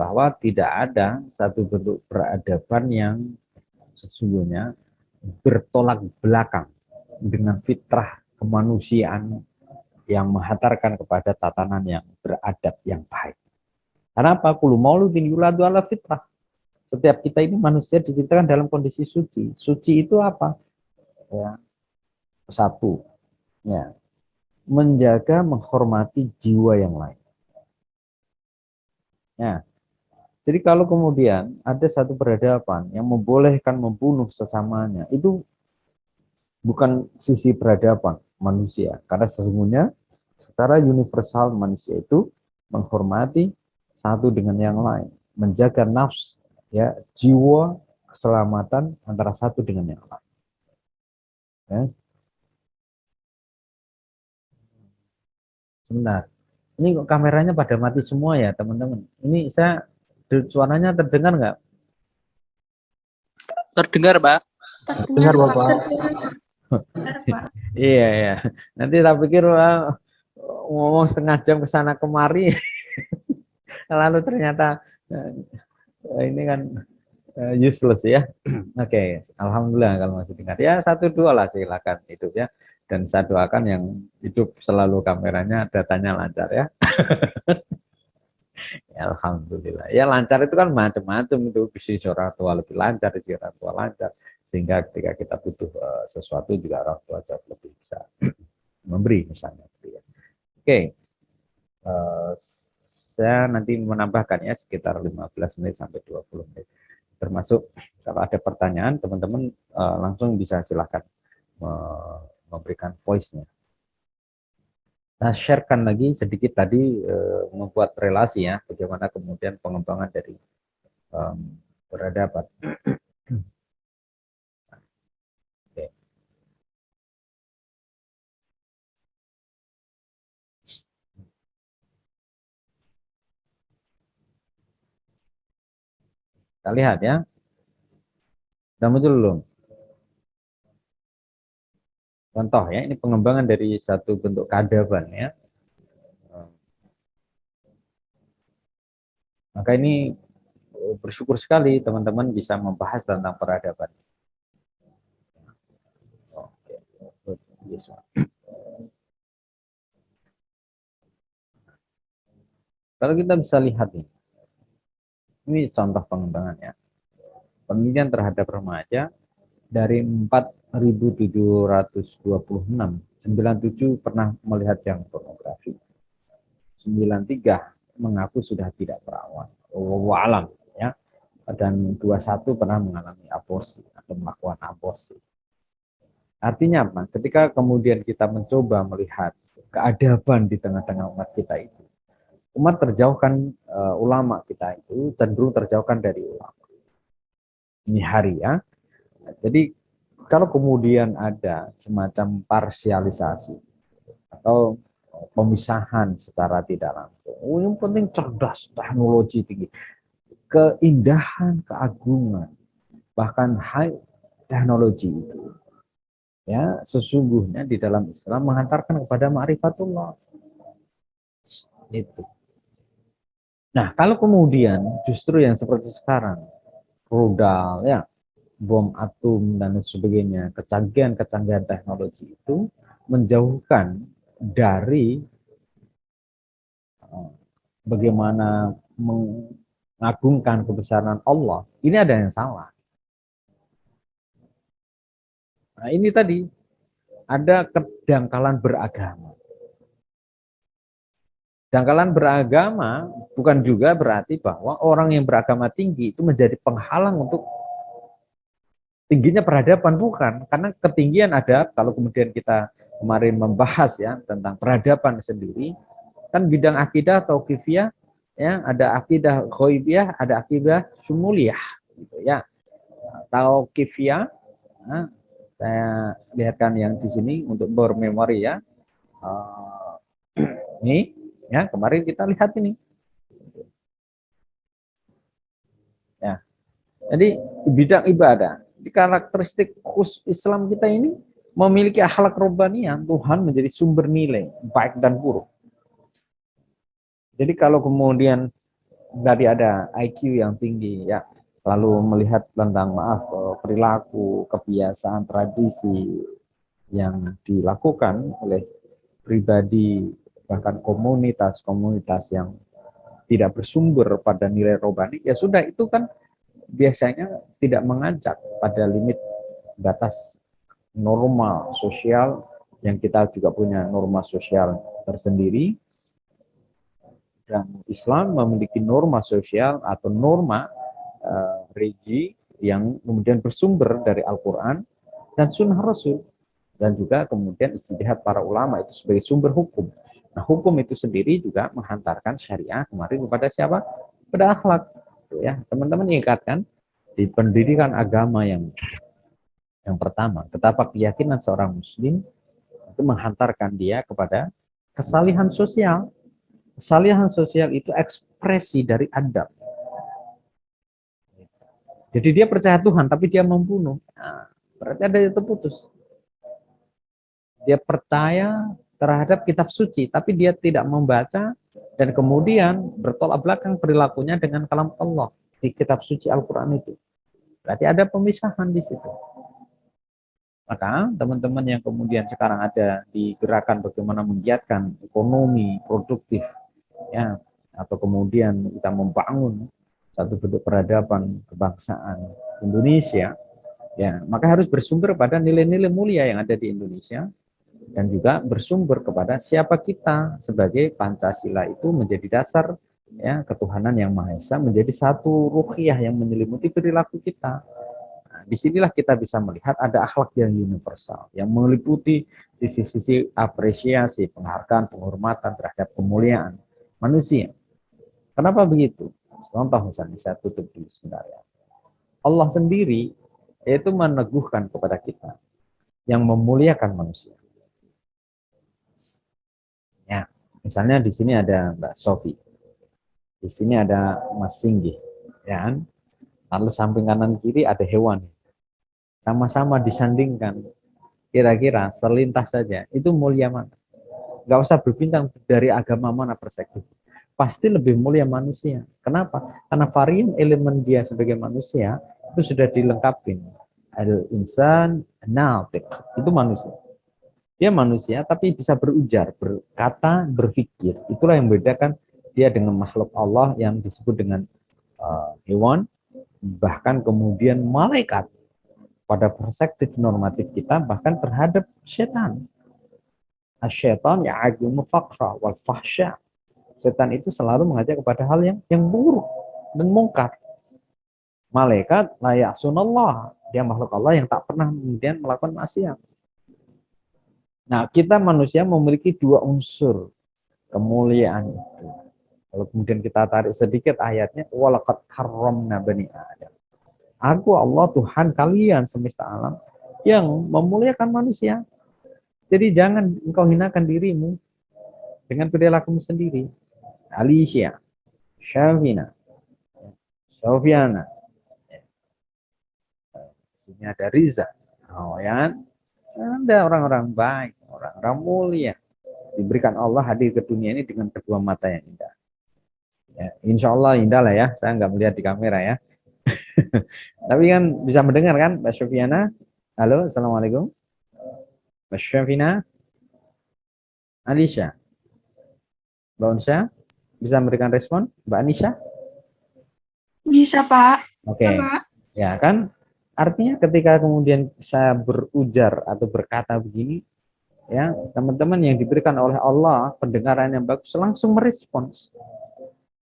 bahwa tidak ada satu bentuk peradaban yang sesungguhnya bertolak belakang dengan fitrah kemanusiaan yang menghantarkan kepada tatanan yang beradab yang baik. Karena apa? Kullu mauludin yuladu ala fitrah. Setiap kita ini manusia diciptakan dalam kondisi suci. Suci itu apa? Ya, satu, ya, menjaga, menghormati jiwa yang lain. Ya, jadi kalau kemudian ada satu peradaban yang membolehkan membunuh sesamanya, itu bukan sisi peradaban manusia. Karena sesungguhnya secara universal manusia itu menghormati satu dengan yang lain, menjaga nafs, ya, jiwa, keselamatan antara satu dengan yang lain. Ya. Sebentar, ini kok kameranya pada mati semua ya teman-teman. Ini saya suaranya terdengar nggak? Terdengar, Pak. Terdengar, Bapak. Iya ya. Nanti tak pikir ngomong setengah jam ke sana kemari, lalu ternyata ini kan useless ya. Oke, alhamdulillah kalau masih dengar. Ya satu dua lah silakan hidup ya. Dan saya doakan yang hidup selalu kameranya datanya lancar ya. Ya, alhamdulillah. Ya lancar itu kan macam-macam itu, bisnis orang tua lebih lancar, isi orang tua lancar, sehingga ketika kita butuh sesuatu juga orang tua jauh lebih bisa memberi misalnya. Oke, saya nanti menambahkan ya sekitar 15 menit sampai 20 menit. Termasuk kalau ada pertanyaan teman-teman langsung bisa silakan memberikan voice-nya. Nah, sharekan lagi sedikit tadi membuat relasi ya, bagaimana kemudian pengembangan dari peradaban. Oke. Kita lihat ya. Sudah muncul belum? Contoh ya, ini pengembangan dari satu bentuk keadaban ya. Maka ini bersyukur sekali teman-teman bisa membahas tentang peradaban. Kalau kita bisa lihat ini contoh pengembangannya. Penelitian terhadap remaja dari 4.726, 97 pernah melihat yang pornografi. 93 mengaku sudah tidak perawan. Alam ya. Dan 21 pernah mengalami aborsi atau melakukan aborsi. Artinya apa? Ketika kemudian kita mencoba melihat keadaban di tengah-tengah umat kita itu, umat terjauhkan ulama kita itu cenderung terjauhkan dari ulama. Ini hari ya. Jadi kalau kemudian ada semacam parsialisasi atau pemisahan secara tidak langsung, yang penting cerdas, teknologi tinggi, keindahan, keagungan, bahkan high teknologi itu, ya sesungguhnya di dalam Islam menghantarkan kepada ma'rifatullah. Itu. Nah, kalau kemudian justru yang seperti sekarang, rudal, ya, bom atom dan sebagainya, kecanggihan-kecanggihan teknologi itu menjauhkan dari bagaimana mengagungkan kebesaran Allah. Ini ada yang salah. Nah, ini tadi ada kedangkalan beragama. Dangkalan beragama bukan juga berarti bahwa orang yang beragama tinggi itu menjadi penghalang untuk tingginya peradaban, bukan. Karena ketinggian ada, kalau kemudian kita kemarin membahas ya tentang peradaban sendiri, kan bidang akidah atau tauqifiyah ya, ada akidah ghaibiyah, ada akidah syumuliyah gitu ya. Tauqifiyah, nah, saya lihatkan yang di sini untuk bermemori ya. Ini ya, kemarin kita lihat ini. Ya. Jadi bidang ibadah, di karakteristik khusus Islam kita ini memiliki akhlak robbaniyah, Tuhan menjadi sumber nilai baik dan buruk. Jadi kalau kemudian Tadi ada IQ yang tinggi ya, lalu melihat tentang perilaku, kebiasaan, tradisi yang dilakukan oleh pribadi bahkan komunitas-komunitas yang tidak bersumber pada nilai rohani, ya sudah itu kan biasanya tidak mengajak pada limit batas normal sosial yang kita juga punya norma sosial tersendiri, dan Islam memiliki norma sosial atau norma regi yang kemudian bersumber dari Al-Quran dan Sunnah Rasul, dan juga kemudian ijtihad para ulama itu sebagai sumber hukum. Nah, hukum itu sendiri juga menghantarkan syariah kemarin kepada siapa? Pada akhlak. Ya, teman-teman ingat kan di pendidikan agama yang pertama, betapa keyakinan seorang muslim itu menghantarkan dia kepada kesalihan sosial. Kesalihan sosial itu ekspresi dari adab. Jadi dia percaya Tuhan, tapi dia membunuh. Nah, berarti ada yang terputus. Dia percaya terhadap kitab suci, tapi dia tidak membaca dan kemudian bertolak belakang perilakunya dengan kalam Allah di kitab suci Al-Quran itu. Berarti ada pemisahan di situ. Maka teman-teman yang kemudian sekarang ada di gerakan bagaimana menggiatkan ekonomi produktif, ya, atau kemudian kita membangun satu bentuk peradaban kebangsaan Indonesia, ya, maka harus bersumber pada nilai-nilai mulia yang ada di Indonesia dan juga bersumber kepada siapa kita sebagai Pancasila itu menjadi dasar, ya, ketuhanan yang Maha Esa menjadi satu ruhiyah yang menyelimuti perilaku kita. Nah, disinilah kita bisa melihat ada akhlak yang universal yang meliputi sisi-sisi apresiasi, penghargaan, penghormatan terhadap kemuliaan manusia. Kenapa begitu? Contoh misalnya, saya tutup dulu sebentar ya. Allah sendiri yaitu meneguhkan kepada kita yang memuliakan manusia. Ya, misalnya di sini ada Mbak Sofi, di sini ada Mas Singgi, ya kan? Lalu samping kanan kiri ada hewan, sama-sama disandingkan. Kira-kira selintas saja, itu mulia mana? Gak usah berbincang dari agama mana perspektif. Pasti lebih mulia manusia. Kenapa? Karena varian elemen dia sebagai manusia itu sudah dilengkapi. Al-insan natiq, itu manusia. Dia manusia tapi bisa berujar, berkata, berpikir. Itulah yang membedakan dia dengan makhluk Allah yang disebut dengan hewan, bahkan kemudian malaikat. Pada perspektif normatif kita, bahkan terhadap setan. Asyaitan ya'adumu faqra wal fahsya. Setan itu selalu mengajak kepada hal yang buruk dan mungkar. Malaikat la ya'sunallah, dia makhluk Allah yang tak pernah kemudian melakukan maksiat. Nah, kita manusia memiliki dua unsur kemuliaan itu. Kalau kemudian kita tarik sedikit ayatnya, walaqad karramna bani Adam. Aku Allah Tuhan kalian semesta alam yang memuliakan manusia. Jadi jangan engkau hinakan dirimu dengan perilakumu sendiri. Alicia, Syafina, Sofiana, ini ada Riza. Oh ya, ada orang-orang baik, orang-orang mulia. Diberikan Allah hadir ke dunia ini dengan kedua mata yang indah. Ya, insya Allah indah lah ya. Saya nggak melihat di kamera ya. Tapi kan bisa mendengar kan, Mbak Sofiana? Halo, Assalamualaikum. Mbak Syafina, Alicia, Mbak Unsa, bisa memberikan respon? Mbak Anisha? Bisa, Pak. Oke, ya kan? Artinya ketika kemudian saya berujar atau berkata begini, ya teman-teman yang diberikan oleh Allah pendengaran yang bagus langsung merespons.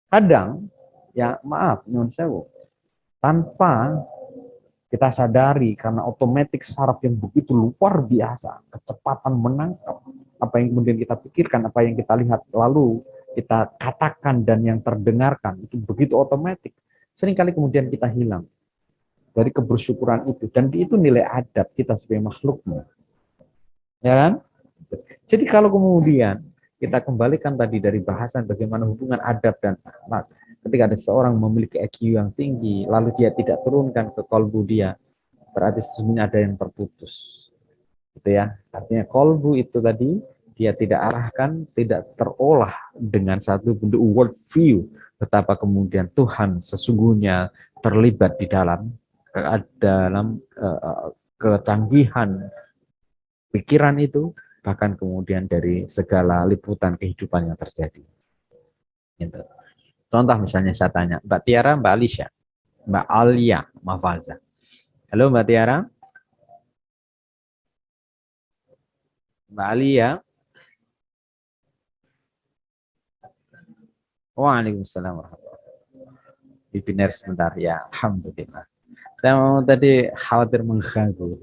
Kadang, ya maaf, nyun sewu, tanpa kita sadari karena otomatis saraf yang begitu luar biasa, kecepatan menangkap apa yang kemudian kita pikirkan, apa yang kita lihat, lalu kita katakan dan yang terdengarkan itu begitu otomatis. Seringkali kemudian kita hilang dari kebersyukuran itu, dan itu nilai adab kita sebagai makhluknya, ya kan? Jadi kalau kemudian kita kembalikan tadi dari bahasan bagaimana hubungan adab dan akhlak, ketika ada seorang memiliki IQ yang tinggi, lalu dia tidak turunkan ke kolbu dia, berarti sesungguhnya ada yang terputus, gitu ya. Artinya kolbu itu tadi dia tidak arahkan, tidak terolah dengan satu bentuk world view, betapa kemudian Tuhan sesungguhnya terlibat di dalam kecanggihan pikiran itu, bahkan kemudian dari segala liputan kehidupan yang terjadi. Gitu. Contoh misalnya saya tanya, Mbak Tiara, Mbak Alicia, Mbak Alia, Mafaza. Halo Mbak Tiara, Mbak Alia. Waalaikumsalam warahmatullahi wabarakatuh. Webinar sebentar ya, alhamdulillah. Saya mau tadi khawatir mengganggu.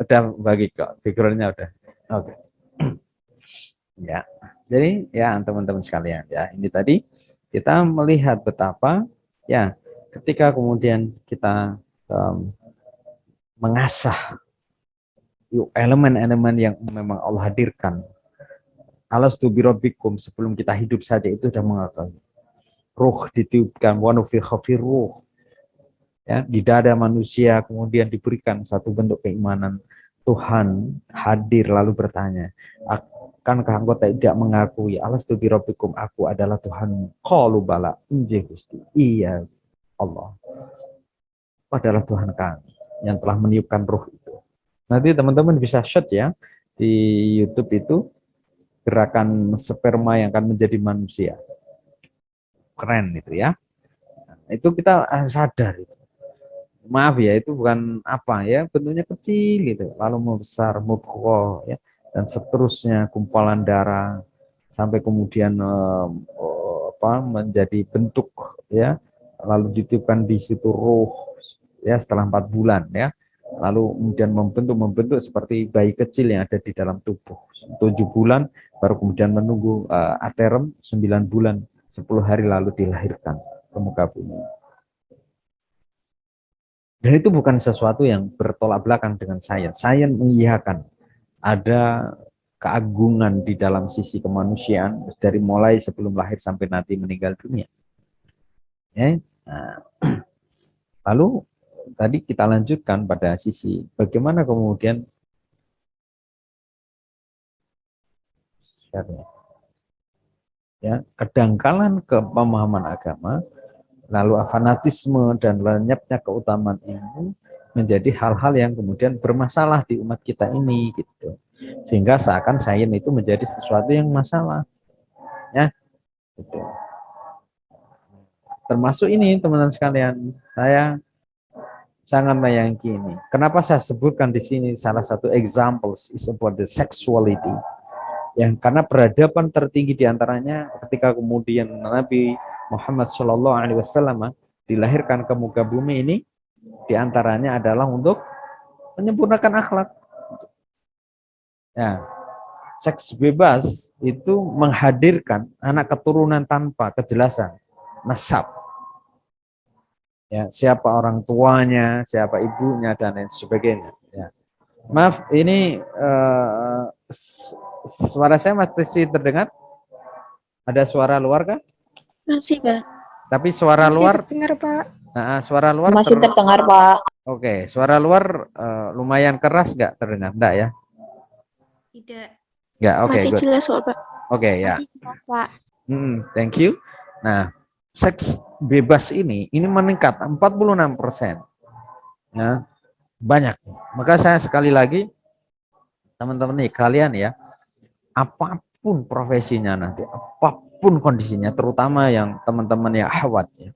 Udah bagi kok, backgroundnya udah. Oke. Ya, jadi ya teman-teman sekalian ya, ini tadi kita melihat betapa ya ketika kemudian kita mengasah elemen-elemen yang memang Allah hadirkan. Alastu birabbikum, sebelum kita hidup saja itu sudah mengatakan. Ruh ditiupkan, wa nufikha firuh. Ya, di dada manusia kemudian diberikan satu bentuk keimanan. Tuhan hadir lalu bertanya, akankah engkau tidak mengakui alastu birabbikum, aku adalah Tuhan? Qalu bala, injih Gusti. Iya Allah. Adalah Tuhan kami yang telah meniupkan ruh itu. Nanti teman-teman bisa search ya di YouTube itu gerakan sperma yang akan menjadi manusia. Keren itu ya. Itu kita sadar. Maaf ya, itu bukan apa ya, bentuknya kecil gitu, lalu membesar, mudghah ya, dan seterusnya gumpalan darah sampai kemudian menjadi bentuk ya, lalu ditiupkan di situ ruh ya setelah 4 bulan ya. Lalu kemudian membentuk seperti bayi kecil yang ada di dalam tubuh. 7 bulan baru kemudian menunggu aterem 9 bulan 10 hari lalu dilahirkan ke muka bumi. Dan itu bukan sesuatu yang bertolak belakang dengan sains. Sains mengiyakan ada keagungan di dalam sisi kemanusiaan dari mulai sebelum lahir sampai nanti meninggal dunia. Ya. Nah, lalu tadi kita lanjutkan pada sisi bagaimana kemudian ya kedangkalan kepemahaman agama, lalu fanatisme dan lenyapnya keutamaan ini menjadi hal-hal yang kemudian bermasalah di umat kita ini gitu. Sehingga seakan sains itu menjadi sesuatu yang masalah. Ya. Gitu. Termasuk ini teman-teman sekalian, saya sangat meyakini. Kenapa saya sebutkan di sini salah satu examples is about the sexuality. Yang karena peradaban tertinggi diantaranya ketika kemudian Nabi Muhammad SAW dilahirkan ke muka bumi ini, diantaranya adalah untuk menyempurnakan akhlak. Ya, seks bebas itu menghadirkan anak keturunan tanpa kejelasan nasab. Ya, siapa orang tuanya, siapa ibunya dan lain sebagainya. Ya. Maaf, ini suara saya masih terdengar? Ada suara luar kah? Masih, Pak. Tapi suara Masih luar terdengar, Pak. suara luar masih terdengar, Pak. Oke, suara luar lumayan keras nggak terdengar? Enggak ya? Tidak. Nggak, oke, Masih good. jelas kok, Pak. Oke, ya. Masih jelas, Pak. Thank you. Nah, seks bebas ini meningkat 46%. Ya, banyak. Maka saya sekali lagi, teman-teman nih, kalian ya, apapun profesinya nanti, apapun kondisinya, terutama yang teman-teman yang ahwat ya,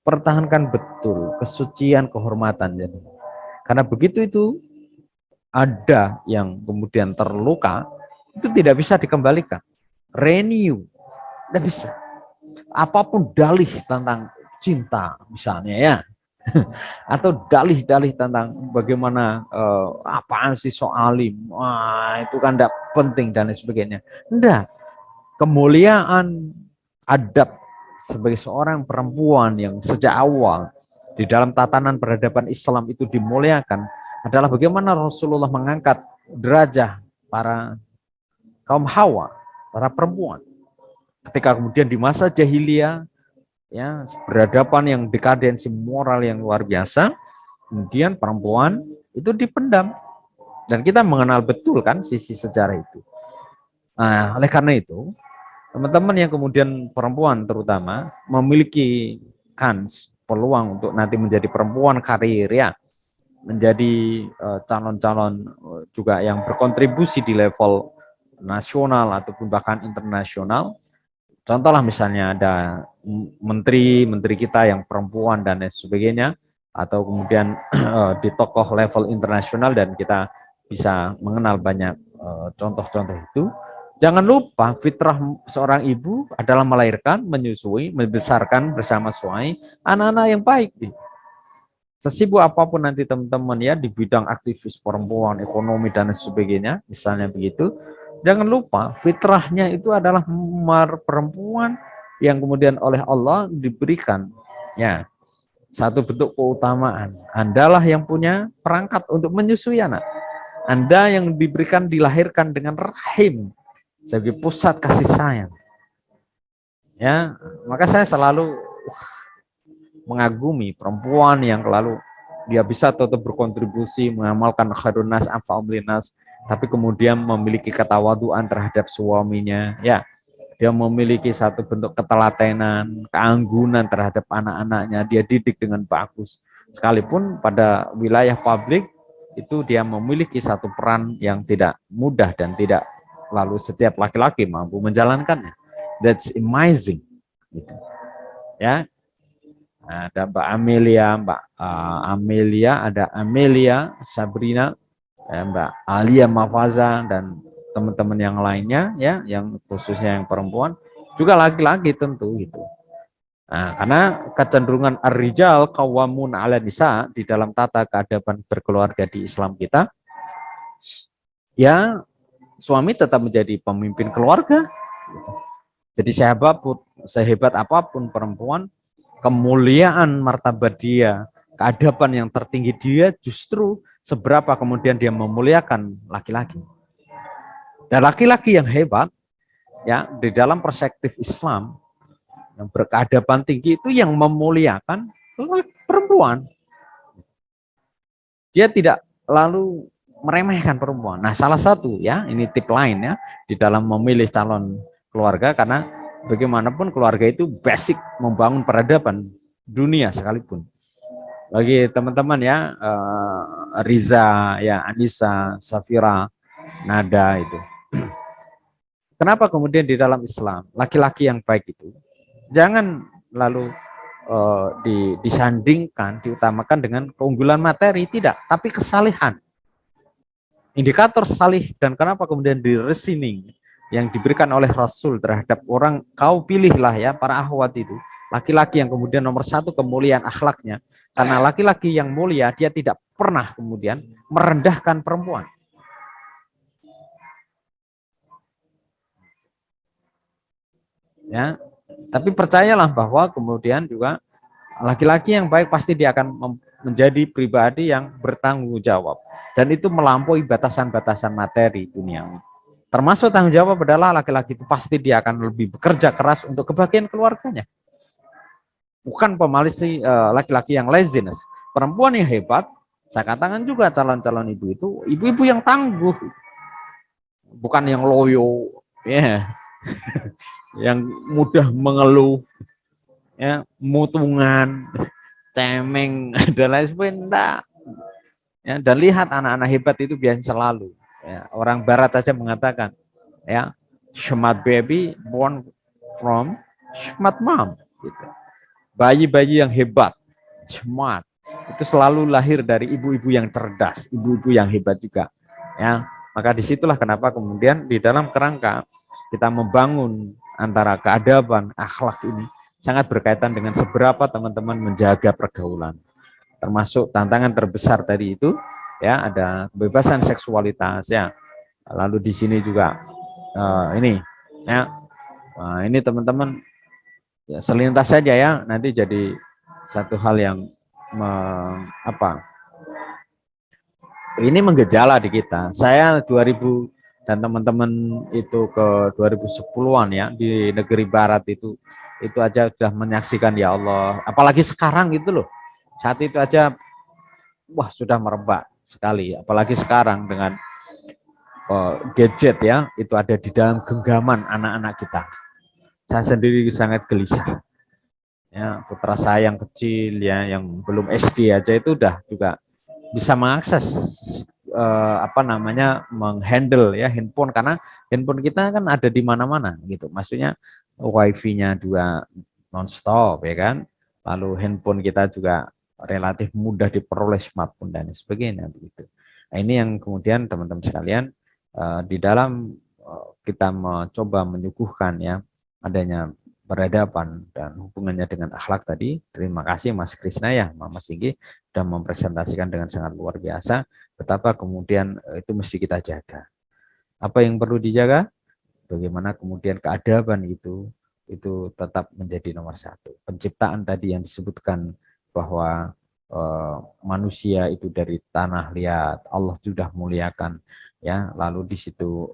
pertahankan betul kesucian, kehormatan. Jadi. Karena begitu itu ada yang kemudian terluka, itu tidak bisa dikembalikan. Renew, tidak bisa. Apapun dalih tentang cinta misalnya ya, atau dalih-dalih tentang bagaimana apaan sih soalim, wah itu kan tidak penting dan lain sebagainya. Enggak, kemuliaan adab sebagai seorang perempuan yang sejak awal di dalam tatanan peradaban Islam itu dimuliakan adalah bagaimana Rasulullah mengangkat derajat para kaum Hawa, para perempuan. Ketika kemudian di masa jahiliyah, ya, peradaban yang dekadensi moral yang luar biasa, kemudian perempuan itu dipendam. Dan kita mengenal betul kan sisi sejarah itu. Nah, oleh karena itu, teman-teman yang kemudian perempuan terutama memiliki kans peluang untuk nanti menjadi perempuan karir ya, menjadi calon-calon juga yang berkontribusi di level nasional ataupun bahkan internasional. Contohlah misalnya ada menteri kita yang perempuan dan lain sebagainya, atau kemudian di tokoh level internasional dan kita bisa mengenal banyak contoh-contoh itu. Jangan lupa fitrah seorang ibu adalah melahirkan, menyusui, membesarkan bersama suami anak-anak yang baik. Sesibuk apapun nanti teman-teman ya di bidang aktivis perempuan, ekonomi dan sebagainya, misalnya begitu, jangan lupa fitrahnya itu adalah perempuan yang kemudian oleh Allah diberikan ya satu bentuk keutamaan. Andalah yang punya perangkat untuk menyusui anak. Anda yang diberikan dilahirkan dengan rahim sebagai pusat kasih sayang. Ya, maka saya selalu mengagumi perempuan yang lalu dia bisa tetap berkontribusi mengamalkan khairun nas anfa'um linnas, tapi kemudian memiliki ketawaduan terhadap suaminya, ya. Dia memiliki satu bentuk ketelatenan, keanggunan terhadap anak-anaknya, dia didik dengan bagus. Sekalipun pada wilayah publik itu dia memiliki satu peran yang tidak mudah dan tidak lalu setiap laki-laki mampu menjalankannya. That's amazing. Gitu. Ya, ada Mbak Amelia, ada Amelia, Sabrina, Mbak Alia Mafaza dan teman-teman yang lainnya ya, yang khususnya yang perempuan, juga laki-laki tentu gitu. Nah, karena kecenderungan ar-rijal qawwamun 'ala nisa di dalam tata keadaban berkeluarga di Islam kita, ya suami tetap menjadi pemimpin keluarga. Jadi sehebat apapun perempuan, kemuliaan martabat dia, keadaban yang tertinggi dia justru seberapa kemudian dia memuliakan laki-laki. Dan laki-laki yang hebat ya di dalam perspektif Islam yang berkeadaban tinggi itu yang memuliakan perempuan. Dia tidak lalu meremehkan perempuan. Nah, salah satu ya, ini tip lain ya di dalam memilih calon keluarga, karena bagaimanapun keluarga itu basic membangun peradaban dunia sekalipun. Bagi teman-teman ya, Riza, ya Anissa, Safira, Nada itu. Kenapa kemudian di dalam Islam laki-laki yang baik itu jangan lalu disandingkan, diutamakan dengan keunggulan materi, tidak, tapi kesalehan. Indikator salih dan kenapa kemudian di reasoning yang diberikan oleh Rasul terhadap orang, kau pilihlah ya para akhwat itu, laki-laki yang kemudian nomor satu kemuliaan akhlaknya, karena laki-laki yang mulia dia tidak pernah kemudian merendahkan perempuan. Ya, tapi percayalah bahwa kemudian juga laki-laki yang baik pasti dia akan menjadi pribadi yang bertanggung jawab, dan itu melampaui batasan-batasan materi duniawi. Termasuk tanggung jawab adalah laki-laki itu pasti dia akan lebih bekerja keras untuk kebahagiaan keluarganya. Bukan pemalis laki-laki yang laziness. Perempuan yang hebat, saya katakan juga calon-calon ibu itu ibu-ibu yang tangguh, bukan yang loyo, ya, yang mudah mengeluh, ya, mutungan, cemeng, dan lain sebagainya. Ya, dan lihat anak-anak hebat itu biasanya selalu. Ya, orang Barat saja mengatakan, ya, smart baby born from smart mom. Gitu. Bayi-bayi yang hebat, smart, itu selalu lahir dari ibu-ibu yang cerdas, ibu-ibu yang hebat juga. Ya, maka disitulah kenapa kemudian di dalam kerangka kita membangun antara keadaban, akhlak ini sangat berkaitan dengan seberapa teman-teman menjaga pergaulan. Termasuk tantangan terbesar tadi itu ya ada kebebasan seksualitas ya. Lalu di sini juga ini ya. Nah, ini teman-teman ya, selintas saja ya, nanti jadi satu hal yang ini menggejala di kita. Saya 2000 dan teman-teman itu ke 2010-an ya di negeri barat itu aja sudah menyaksikan ya Allah, apalagi sekarang gitu loh. Saat itu aja wah sudah merebak sekali. Apalagi sekarang dengan gadget ya, itu ada di dalam genggaman anak-anak kita. Saya sendiri sangat gelisah. Ya, putra saya yang kecil ya, yang belum SD aja itu udah juga bisa mengakses menghandle ya handphone, karena handphone kita kan ada di mana-mana gitu. Maksudnya wifi-nya juga nonstop ya kan. Lalu handphone kita juga relatif mudah diperoleh, smartphone dan sebagainya begitu. Nah, ini yang kemudian teman-teman sekalian di dalam kita mencoba menyuguhkan ya adanya peradaban dan hubungannya dengan akhlak tadi. Terima kasih Mas Krisna ya, Mas Singgi sudah mempresentasikan dengan sangat luar biasa betapa kemudian itu mesti kita jaga. Apa yang perlu dijaga? Bagaimana kemudian keadaban itu tetap menjadi nomor satu. Penciptaan tadi yang disebutkan bahwa manusia itu dari tanah liat, Allah sudah muliakan ya, lalu di situ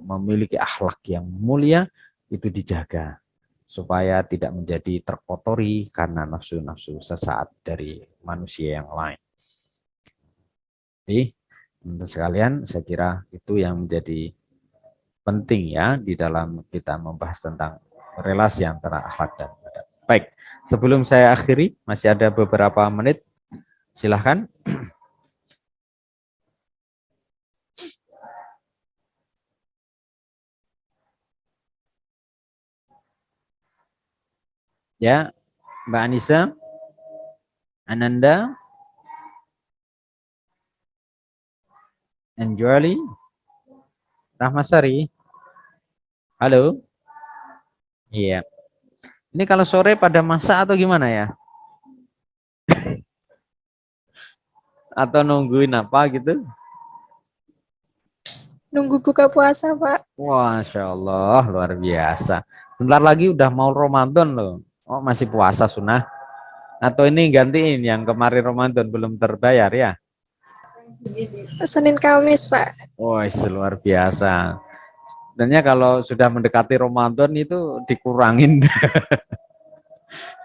memiliki akhlak yang mulia itu dijaga supaya tidak menjadi terkotori karena nafsu-nafsu sesaat dari manusia yang lain. Jadi, untuk sekalian, saya kira itu yang menjadi penting ya di dalam kita membahas tentang relasi antara akhlak dan adab. Baik, sebelum saya akhiri, masih ada beberapa menit. Silahkan. Ya, Mbak Anissa, Ananda, Anjali, Rahmasari. Halo. Iya. Ini kalau sore pada masak atau gimana ya? Atau nungguin apa gitu? Nunggu buka puasa, Pak. Wah, Masya Allah, luar biasa. Bentar lagi udah mau Ramadan loh. Oh, masih puasa sunnah? Atau ini gantiin yang kemarin Ramadan belum terbayar ya? Senin Kamis, Pak. Wah, luar biasa. Sebenarnya kalau sudah mendekati Ramadan itu dikurangin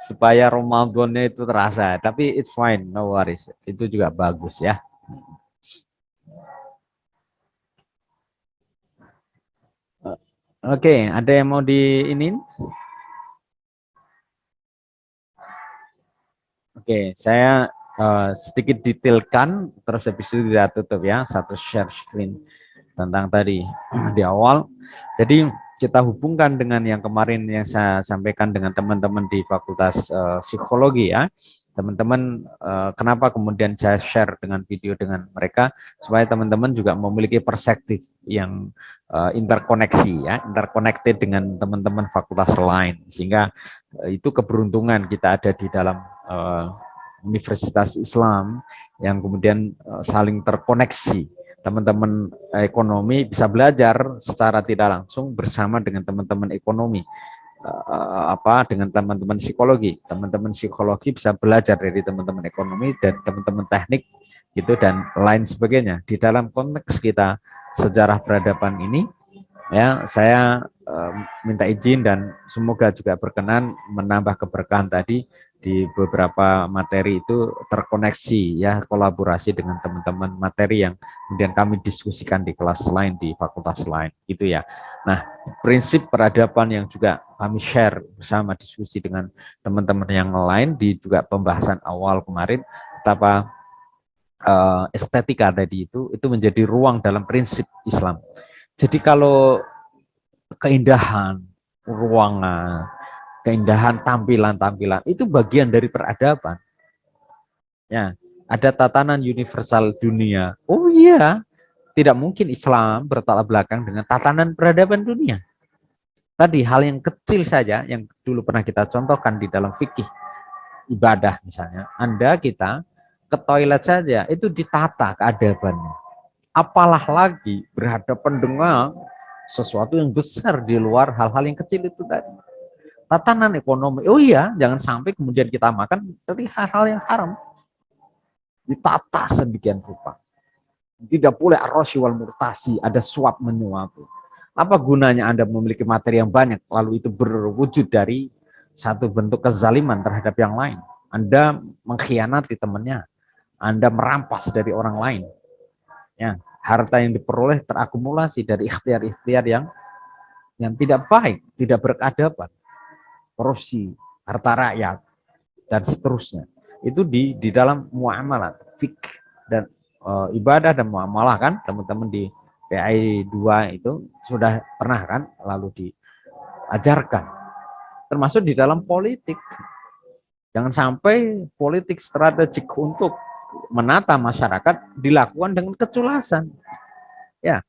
supaya Ramadannya itu terasa. Tapi it's fine, no worries. Itu juga bagus ya. Oke, ada yang mau diinin? Oke, saya sedikit detailkan, terus habis itu kita tutup ya, satu share screen tentang tadi di awal. Jadi kita hubungkan dengan yang kemarin yang saya sampaikan dengan teman-teman di Fakultas Psikologi ya. Teman-teman, kenapa kemudian saya share dengan video dengan mereka, supaya teman-teman juga memiliki perspektif yang interkoneksi ya, interconnected dengan teman-teman fakultas lain, sehingga itu keberuntungan kita ada di dalam Universitas Islam yang kemudian saling terkoneksi. Teman-teman ekonomi bisa belajar secara tidak langsung bersama dengan teman-teman ekonomi, dengan teman-teman psikologi. Teman-teman psikologi bisa belajar dari teman-teman ekonomi dan teman-teman teknik gitu dan lain sebagainya. Di dalam konteks kita sejarah peradaban ini ya, saya minta izin dan semoga juga berkenan menambah keberkahan tadi di beberapa materi itu terkoneksi ya, kolaborasi dengan teman-teman materi yang kemudian kami diskusikan di kelas lain di fakultas lain gitu ya. Nah, prinsip peradaban yang juga kami share bersama diskusi dengan teman-teman yang lain di juga pembahasan awal kemarin, betapa estetika tadi itu menjadi ruang dalam prinsip Islam. Jadi kalau keindahan ruangan, keindahan tampilan-tampilan itu bagian dari peradaban. Ya, ada tatanan universal dunia. Oh iya, tidak mungkin Islam bertolak belakang dengan tatanan peradaban dunia. Tadi hal yang kecil saja yang dulu pernah kita contohkan di dalam fikih ibadah misalnya. Kita ke toilet saja itu ditata keadabannya. Apalah lagi berhadapan dengan sesuatu yang besar di luar hal-hal yang kecil itu tadi. Tatanan ekonomi, oh iya, jangan sampai kemudian kita makan dari hal-hal yang haram. Ditata sedemikian rupa. Tidak boleh arrosi wal murtasi, ada suap menyuap. Apa gunanya Anda memiliki materi yang banyak, lalu itu berwujud dari satu bentuk kezaliman terhadap yang lain. Anda mengkhianati temannya, Anda merampas dari orang lain. Ya, harta yang diperoleh terakumulasi dari ikhtiar-ikhtiar yang tidak baik, tidak berkeadaban, korupsi, harta rakyat, dan seterusnya. Itu di dalam muamalah, fikih dan ibadah dan muamalah kan, teman-teman di PAI 2 itu sudah pernah kan lalu diajarkan. Termasuk di dalam politik. Jangan sampai politik strategik untuk menata masyarakat dilakukan dengan keculasan. Ya,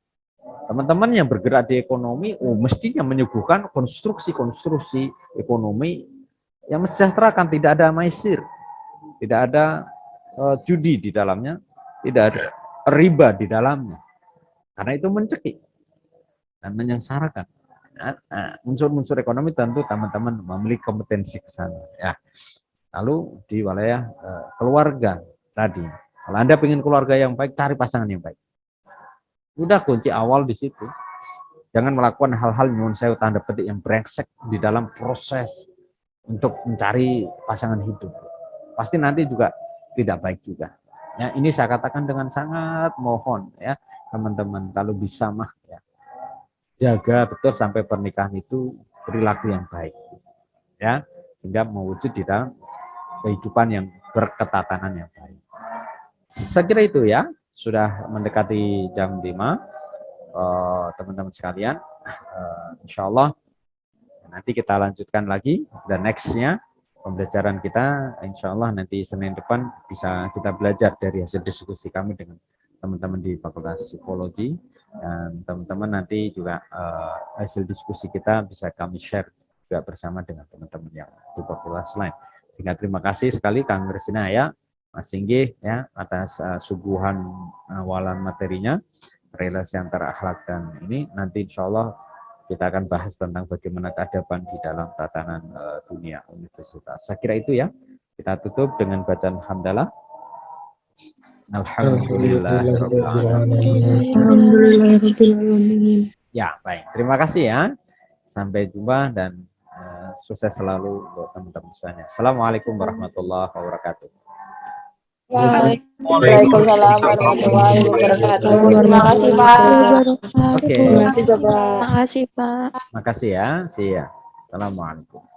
teman-teman yang bergerak di ekonomi, mestinya menyuguhkan konstruksi-konstruksi ekonomi yang mensejahterakan, tidak ada maisir, tidak ada judi di dalamnya, tidak ada riba di dalamnya. Karena itu mencekik dan menyengsarakan. Unsur-unsur ekonomi tentu teman-teman memiliki kompetensi ke sana. Ya. Lalu di wilayah keluarga tadi, kalau Anda ingin keluarga yang baik, cari pasangan yang baik. Udah kunci awal di situ. Jangan melakukan hal-hal nyuwun sewu tanda petik yang brengsek di dalam proses untuk mencari pasangan hidup. Pasti nanti juga tidak baik juga. Ya, ini saya katakan dengan sangat mohon ya, teman-teman, kalau bisa mah ya, jaga betul sampai pernikahan itu perilaku yang baik. Ya, sehingga mewujud di dalam kehidupan yang berketatanan yang baik. Saya kira itu ya, sudah mendekati jam 5, teman-teman sekalian. Insya Allah nanti kita lanjutkan lagi, dan next-nya pembelajaran kita, insya Allah nanti Senin depan bisa kita belajar dari hasil diskusi kami dengan teman-teman di Fakultas Psikologi, dan teman-teman nanti juga hasil diskusi kita bisa kami share juga bersama dengan teman-teman yang di fakultas lain. Sehingga terima kasih sekali Kang Resina ya, Mas Singgih ya, atas suguhan awalan materinya, relasi antara akhlak dan ini. Nanti insya Allah kita akan bahas tentang bagaimana keadaban di dalam tatanan dunia universitas. Saya kira itu ya. Kita tutup dengan bacaan hamdalah. Alhamdulillahirrahmanirrahim. Ya, baik. Terima kasih ya. Sampai jumpa dan sukses selalu untuk teman-teman semuanya. Assalamualaikum warahmatullahi wabarakatuh. Waalaikumsalam warahmatullahi wabarakatuh. Terima kasih Pak. Oke. Terima kasih Pak. Makasih Pak. Makasih ya. See ya. Assalamualaikum.